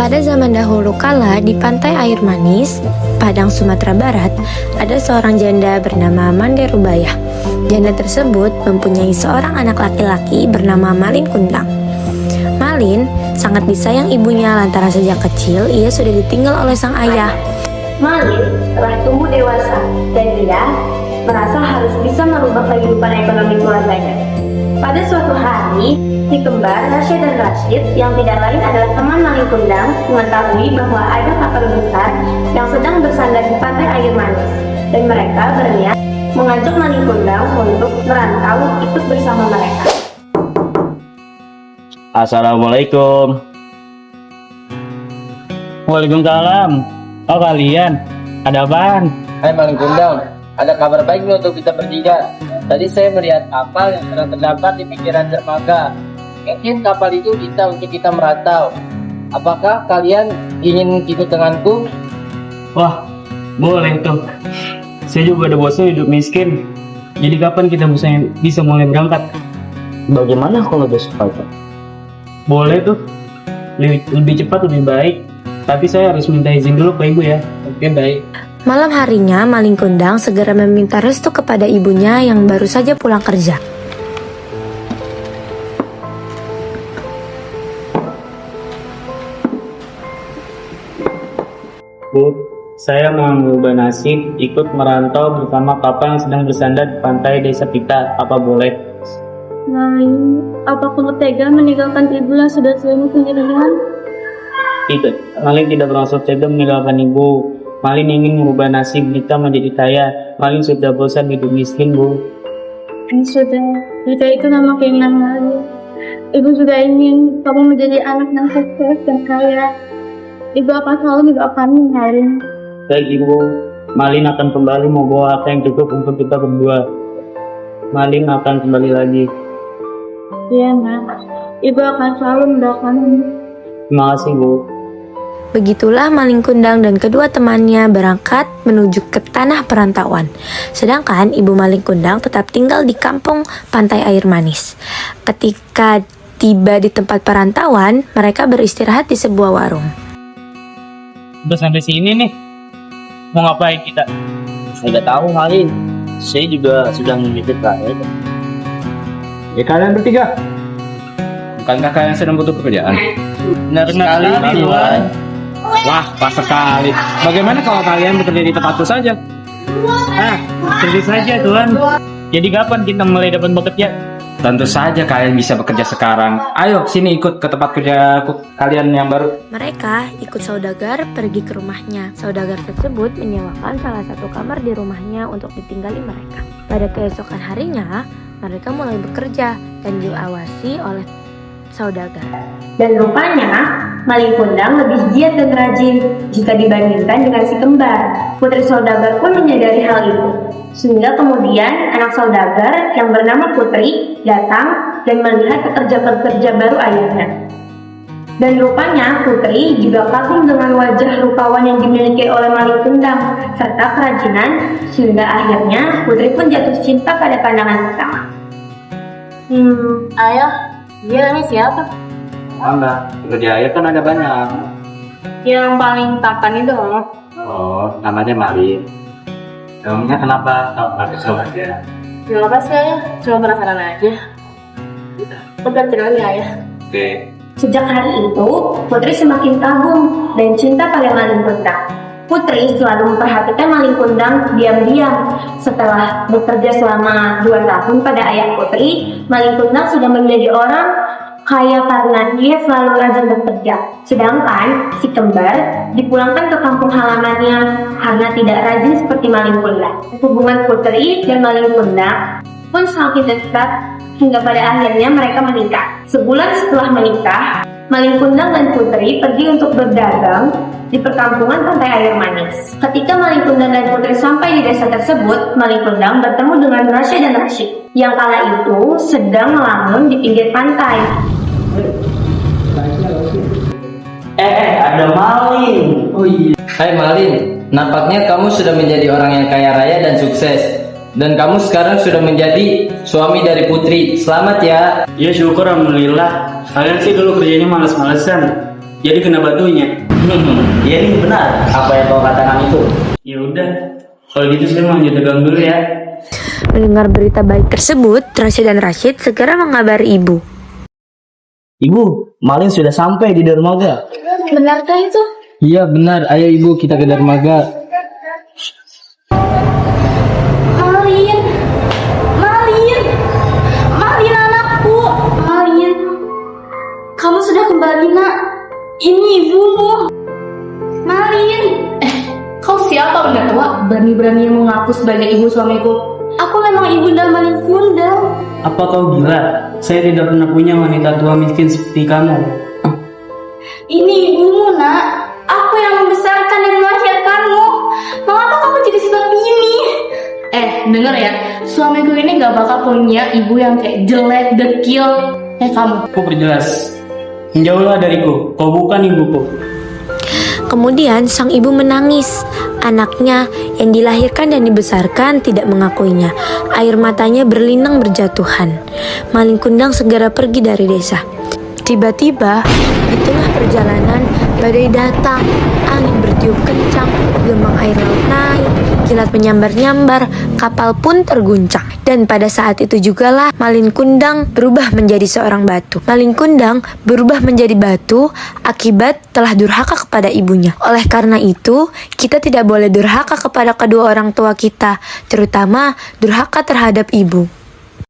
Pada zaman dahulu kala di pantai air manis, Padang Sumatera Barat, ada seorang janda bernama Mande Rubayah. Janda tersebut mempunyai seorang anak laki-laki bernama Malin Kundang. Malin sangat disayang ibunya lantaran sejak kecil ia sudah ditinggal oleh sang ayah. Malin telah tumbuh dewasa dan dia merasa harus bisa merubah kehidupan ekonomi keluarganya. Pada suatu hari, si kembar Rasyid dan Rashid yang tidak lain adalah teman Malin Kundang mengetahui bahwa ada kapal besar yang sedang bersandar di pantai air manis dan mereka berniat mengajak Malin Kundang untuk merantau ikut bersama mereka. Assalamualaikum. Waalaikumsalam. Oh kalian, ada apaan? Hai Malin Kundang, ada kabar baik nih untuk kita bertiga. Tadi saya melihat kapal yang sedang terdampar di pinggiran dermaga. Mungkin kapal itu bisa untuk kita merantau. Apakah kalian ingin ikut denganku? Wah, boleh tuh. Saya juga ada bosan hidup miskin. Jadi kapan kita bisa mulai berangkat? Bagaimana kalau besok pagi? Boleh tuh. Lebih cepat lebih baik. Tapi saya harus minta izin dulu ke ibu ya. Oke, baik. Malam harinya, Malin Kundang segera meminta restu kepada ibunya yang baru saja pulang kerja. Bu, saya mau mengubah nasib, ikut merantau bersama kapal yang sedang bersandar di pantai desa kita. Apa boleh? Malin, apa kamu tega meninggalkan ibu yang sudah selalu penyerahan? Tidak, Malin tidak bermaksud tega meninggalkan ibu. Malin ingin merubah nasib kita menjadi kaya. Malin sudah bosan hidup miskin, Bu. Sudah, jika itu nama keinginan Malin. Ibu juga ingin kamu menjadi anak yang sukses dan kaya. Ibu akan selalu mendoakan Malin. Baik Ibu, Malin akan kembali membawa apa yang cukup untuk kita berdua. Malin akan kembali lagi. Iya, Mas. Ibu akan selalu mendoakanmu. Terima kasih, Bu. Begitulah Malin Kundang dan kedua temannya berangkat menuju ke tanah perantauan. Sedangkan ibu Malin Kundang tetap tinggal di kampung pantai air manis. Ketika tiba di tempat perantauan, mereka beristirahat di sebuah warung. Udah sampai sini nih. Mau ngapain kita? Saya nggak tahu Malin. Saya juga sudah memikir kaya. Kalian bertiga, bukankah kalian sedang butuh pekerjaan? Benar sekali, Tuan. Wah, pas sekali. Bagaimana kalau kalian bekerja di tempatku saja? Tentu saja, Tuan. Jadi kapan kita mulai dapat bekerja? Tentu saja kalian bisa bekerja sekarang. Ayo, sini ikut ke tempat kerja kalian yang baru. Mereka ikut saudagar pergi ke rumahnya. Saudagar tersebut menyewakan salah satu kamar di rumahnya untuk ditinggali mereka. Pada keesokan harinya, mereka mulai bekerja dan diawasi oleh saudagar. Dan rupanya, Malin Kundang lebih giat dan rajin jika dibandingkan dengan si kembar. Putri saudagar pun menyadari hal itu. Sehingga kemudian anak saudagar yang bernama Putri datang dan melihat pekerja-pekerja baru ayahnya. Dan rupanya Putri juga kagum dengan wajah rupawan yang dimiliki oleh Malin Kundang serta kerajinan, sehingga akhirnya Putri pun jatuh cinta pada pandangan pertama. Ayah, dia namanya siapa? Enggak, pekerja ayah kan ada banyak. Yang paling tampan itu, Oh, namanya Malin. Emangnya kenapa kamu sama dia? Kenapa sih Ayah? Cuma penasaran aja. Udah cerita Ayah. Oke. Sejak hari itu, Putri semakin kagum dan cinta pada Malin Kundang. Putri selalu memperhatikan Malin Kundang diam-diam. Setelah bekerja selama 2 tahun pada ayah Putri, Malin Kundang sudah menjadi orang kaya karena dia selalu rajin bekerja. Sedangkan si kembar dipulangkan ke kampung halamannya karena tidak rajin seperti Malin Kundang. Hubungan Putri dan Malin Kundang pun semakin dekat hingga pada akhirnya mereka menikah. Sebulan setelah menikah, Malin Kundang dan Putri pergi untuk berdagang di perkampungan pantai air manis. Ketika Malin Kundang dan Putri sampai di desa tersebut, Malin Kundang bertemu dengan Rasyid dan Rashid yang kala itu sedang melamun di pinggir pantai. Ada Malin. Oh iya. Hai Malin, nampaknya kamu sudah menjadi orang yang kaya raya dan sukses. Dan kamu sekarang sudah menjadi suami dari Putri. Selamat ya. Ya syukur alhamdulillah. Kalian sih dulu kerjanya males-malesan. jadi kena batunya. Iya nih benar apa yang kau katakan itu. Ya udah, kalau gitu saya mau lanjut dagang dulu ya. Mendengar berita baik tersebut, Rashid dan Rashid segera mengabari ibu. Ibu, maling sudah sampai di dermaga. Benarkah itu? Iya benar, ayo ibu kita ke dermaga. Malin, Malin, Malin anakku, Malin. Kamu sudah kembali nak. Ini ibumu. Malin. Kau siapa benda tua? Berani-berani mengaku sebagai ibu suamiku. Aku memang ibunda Malin Kundang. Apa kau gila? Saya tidak pernah punya wanita tua miskin seperti kamu. Ini ibumu nak. Aku yang membesarkan dan melahirkanmu. Mengapa kamu jadi seperti ini? Dengar ya, suamiku ini gak bakal punya ibu yang kayak jelek, dekil kayak kamu. Aku perjelas. Menjauhlah dariku, kau bukan ibuku. Kemudian sang ibu menangis. Anaknya yang dilahirkan dan dibesarkan tidak mengakuinya. Air matanya berlinang berjatuhan. Maling Kundang segera pergi dari desa. Tiba-tiba di tengah perjalanan badai datang. Angin bertiup kencang, gelombang air laut naik, kilat menyambar-nyambar, kapal pun terguncang. Dan pada saat itu jugalah Malin Kundang berubah menjadi seorang batu. Malin Kundang berubah menjadi batu akibat telah durhaka kepada ibunya. Oleh karena itu, kita tidak boleh durhaka kepada kedua orang tua kita, terutama durhaka terhadap ibu.